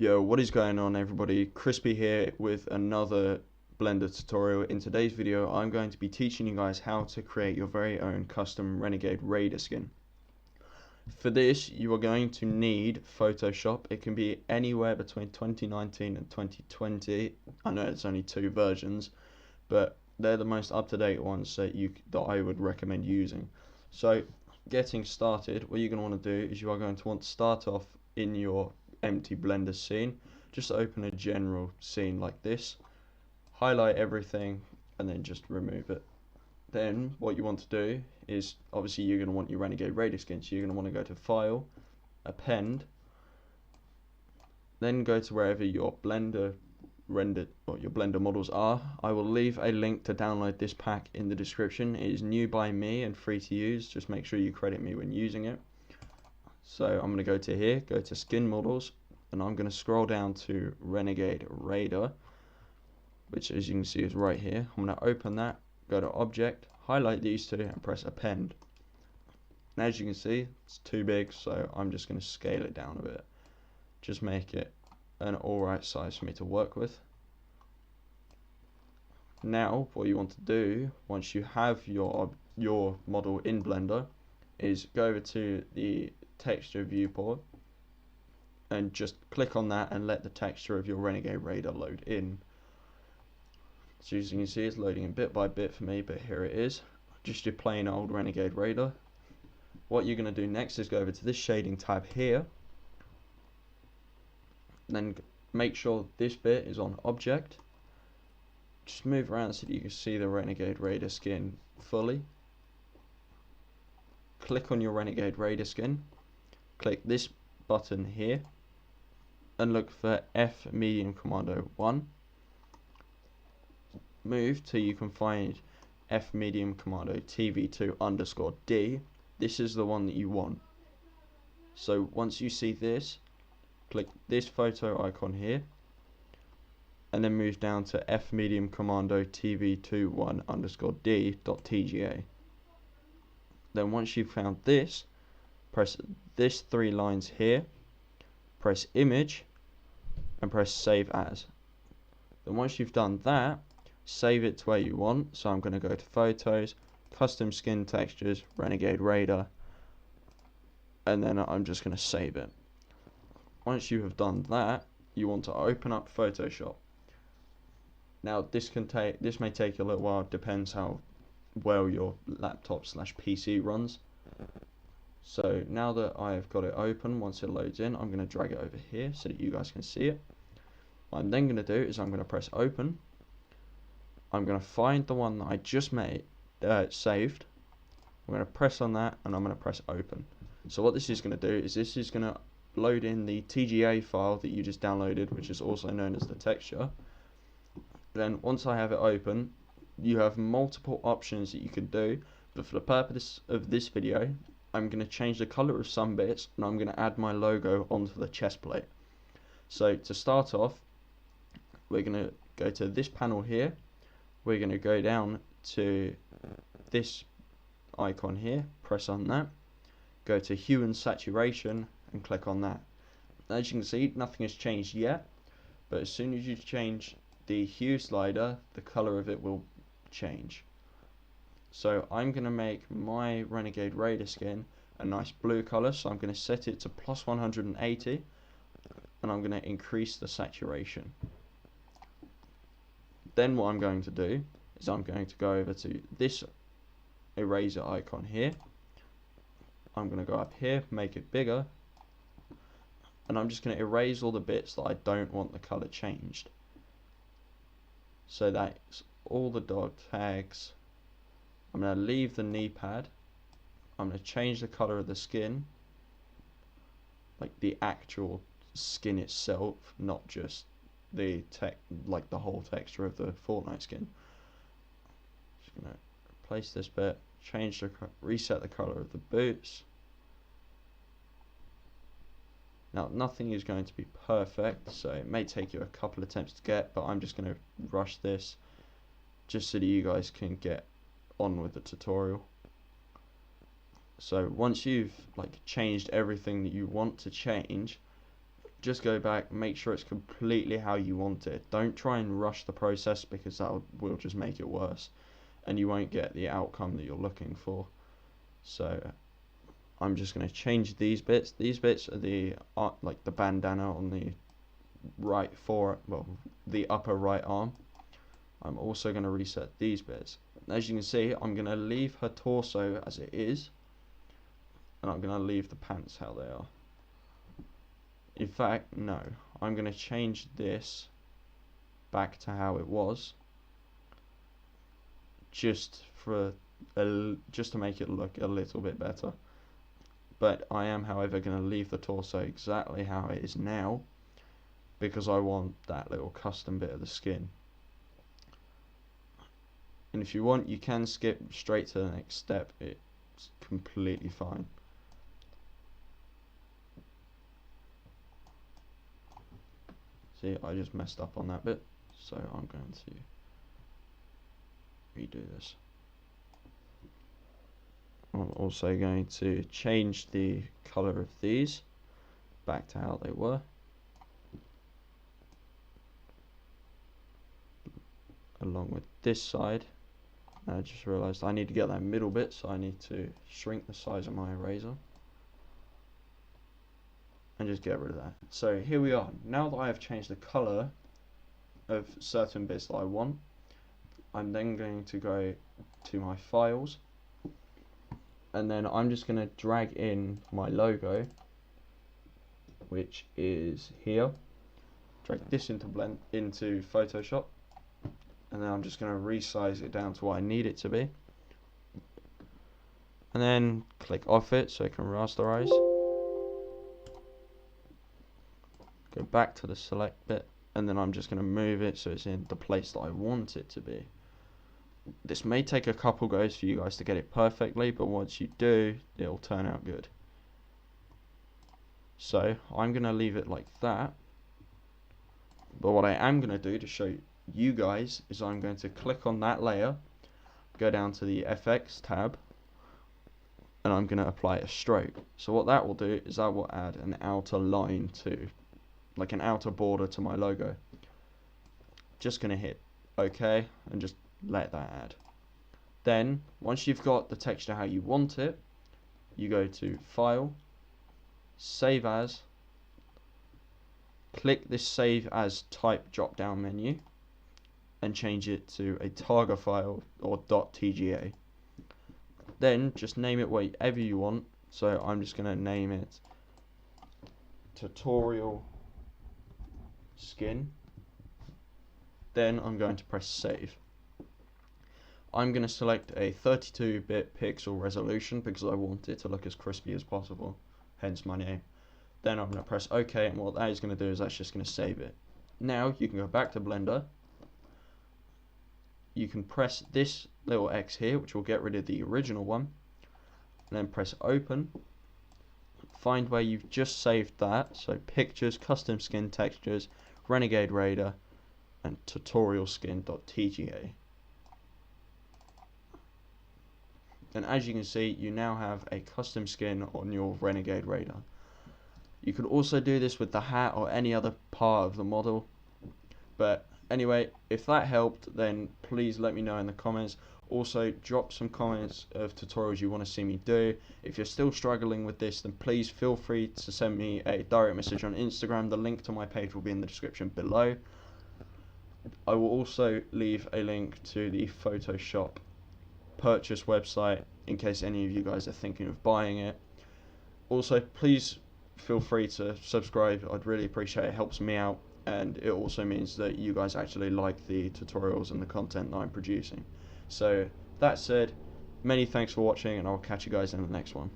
Yo, what is going on, everybody? Crispy here with another Blender tutorial. In today's video, I'm going to be teaching you guys how to create your very own custom Renegade Raider skin. For this, you are going to need Photoshop. It can be anywhere between 2019 and 2020. I know it's only two versions, but they're the most up-to-date ones that I would recommend using. So, getting started, what you're going to want to do is you are going to want to start off in your empty Blender scene. Just open a general scene like this, highlight everything, and then just remove it. Then what you want to do is, obviously you're going to want your Renegade Raider skin, so you're going to want to go to File, Append, then go to wherever your Blender rendered or your Blender models are. I will leave a link to download this pack in the description. It is new by me and free to use. Just make sure you credit me when using it. So I'm going to go to here, go to Skin Models, and I'm going to scroll down to Renegade Raider, which as you can see is right here. I'm going to open that, go to Object, highlight these two, and press Append. And as you can see, it's too big, so I'm just going to scale it down a bit. Just make it an alright size for me to work with. Now, what you want to do, once you have your model in Blender, is go over to the texture viewport and just click on that and let the texture of your Renegade Raider load in. So as you can see, it's loading in bit by bit for me, but here it is. Just your plain old Renegade Raider. What you're going to do next is go over to this shading tab here, then make sure this bit is on Object. Just move around so that you can see the Renegade Raider skin fully. Click on your Renegade Raider skin, click this button here, and look for F Medium Commando 1. Move till you can find F Medium Commando TV2_D. This is the one that you want. So once you see this, click this photo icon here, and then move down to F Medium Commando TV21_D.tga. Then once you've found this, press this three lines here, press Image, and press Save As. Then once you've done that, save it to where you want. So I'm going to go to Photos, Custom Skin Textures, Renegade Raider, and then I'm just going to save it. Once you have done that, you want to open up Photoshop. Now this may take a little while, depends how well your laptop/PC runs. So now that I've got it open, once it loads in, I'm going to drag it over here so that you guys can see it. What I'm then going to do is I'm going to press open. I'm going to find the one that I just saved. I'm going to press on that and I'm going to press open. So what this is going to do is this is going to load in the TGA file that you just downloaded, which is also known as the texture. Then once I have it open, you have multiple options that you can do, but for the purpose of this video, I'm going to change the color of some bits and I'm going to add my logo onto the chest plate. So to start off, we're going to go to this panel here, we're going to go down to this icon here, press on that, go to Hue and Saturation and click on that. As you can see, nothing has changed yet, but as soon as you change the hue slider, the color of it will change. So I'm going to make my Renegade Raider skin a nice blue color, so I'm going to set it to +180 and I'm going to increase the saturation. Then what I'm going to do is I'm going to go over to this eraser icon here. I'm going to go up here, make it bigger, and I'm just going to erase all the bits that I don't want the color changed. So that's all the dog tags. I'm going to leave the knee pad. I'm going to change the color of the skin, like the actual skin itself, not just the like the whole texture of the Fortnite skin. Just going to replace this bit, change the reset the color of the boots. Now nothing is going to be perfect, so it may take you a couple attempts to get, but I'm just going to rush this just so that you guys can get on with the tutorial. So once you've changed everything that you want to change, just go back, make sure it's completely how you want it. Don't try and rush the process, because that will just make it worse and you won't get the outcome that you're looking for. So I'm just going to change these bits. These bits are the like the bandana on the right the upper right arm. I'm also going to reset these bits. As you can see, I'm going to leave her torso as it is, and I'm going to leave the pants how they are. In fact, no, I'm going to change this back to how it was, just to make it look a little bit better. But I am, however, going to leave the torso exactly how it is now, because I want that little custom bit of the skin. And if you want, you can skip straight to the next step. It's completely fine. See, I just messed up on that bit, so I'm going to redo this. I'm also going to change the color of these back to how they were. Along with this side. I just realized I need to get that middle bit, so I need to shrink the size of my eraser and just get rid of that. So here we are. Now that I have changed the color of certain bits that I want, I'm then going to go to my files, and then I'm just going to drag in my logo, which is here. Drag this into Photoshop, and then I'm just going to resize it down to what I need it to be, and then click off it so it can rasterize. Go back to the select bit, and then I'm just going to move it so it's in the place that I want it to be. This may take a couple goes for you guys to get it perfectly, but once you do, it'll turn out good. So I'm going to leave it like that, but what I am going to do to show you guys is I'm going to click on that layer, go down to the FX tab, and I'm going to apply a stroke. So what that will do is that will add an outer line like an outer border to my logo. Just going to hit OK and just let that add. Then once you've got the texture how you want it, you go to File, Save As, click this Save As Type drop down menu and change it to a Targa file or .tga. Then just name it whatever you want. So I'm just going to name it Tutorial Skin. Then I'm going to press Save. I'm going to select a 32-bit pixel resolution because I want it to look as crispy as possible, hence my name. Then I'm going to press OK, and what that is going to do is that's just going to save it. Now you can go back to Blender. You can press this little X here, which will get rid of the original one, and then press Open. Find where you've just saved that, so Pictures, Custom Skin Textures, Renegade Raider, and tutorialskin.tga. And as you can see, you now have a custom skin on your Renegade Raider. You could also do this with the hat or any other part of the model. But anyway, if that helped, then please let me know in the comments. Also, drop some comments of tutorials you want to see me do. If you're still struggling with this, then please feel free to send me a direct message on Instagram. The link to my page will be in the description below. I will also leave a link to the Photoshop purchase website in case any of you guys are thinking of buying it. Also, please feel free to subscribe. I'd really appreciate it. It helps me out, and it also means that you guys actually like the tutorials and the content that I'm producing. So that said, many thanks for watching, and I'll catch you guys in the next one.